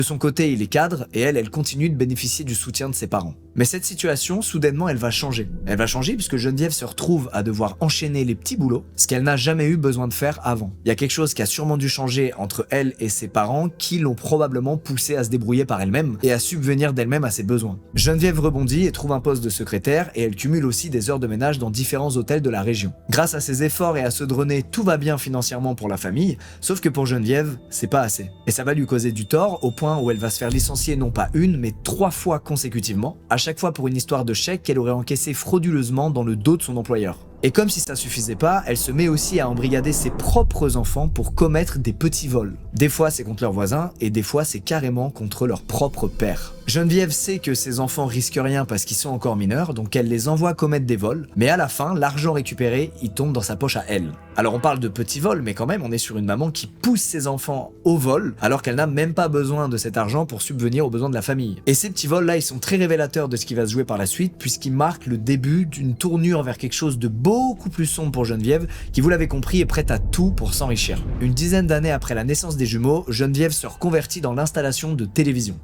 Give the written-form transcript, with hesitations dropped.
De son côté, il est cadre et elle continue de bénéficier du soutien de ses parents. Mais cette situation, soudainement, elle va changer. Elle va changer puisque Geneviève se retrouve à devoir enchaîner les petits boulots, ce qu'elle n'a jamais eu besoin de faire avant. Il y a quelque chose qui a sûrement dû changer entre elle et ses parents qui l'ont probablement poussée à se débrouiller par elle-même et à subvenir d'elle-même à ses besoins. Geneviève rebondit et trouve un poste de secrétaire et elle cumule aussi des heures de ménage dans différents hôtels de la région. Grâce à ses efforts et à ce drôner, tout va bien financièrement pour la famille, sauf que pour Geneviève, c'est pas assez. Et ça va lui causer du tort au point où elle va se faire licencier non pas une, mais 3 fois consécutivement, à chaque fois pour une histoire de chèque qu'elle aurait encaissé frauduleusement dans le dos de son employeur. Et comme si ça suffisait pas, elle se met aussi à embrigader ses propres enfants pour commettre des petits vols. Des fois c'est contre leurs voisins et des fois c'est carrément contre leur propre père. Geneviève sait que ses enfants risquent rien parce qu'ils sont encore mineurs, donc elle les envoie commettre des vols, mais à la fin, l'argent récupéré, il tombe dans sa poche à elle. Alors on parle de petits vols, mais quand même on est sur une maman qui pousse ses enfants au vol, alors qu'elle n'a même pas besoin de cet argent pour subvenir aux besoins de la famille. Et ces petits vols là, ils sont très révélateurs de ce qui va se jouer par la suite, puisqu'ils marquent le début d'une tournure vers quelque chose de beaucoup plus sombre pour Geneviève, qui vous l'avez compris est prête à tout pour s'enrichir. Une dizaine d'années après la naissance des jumeaux, Geneviève se reconvertit dans l'installation de télévision.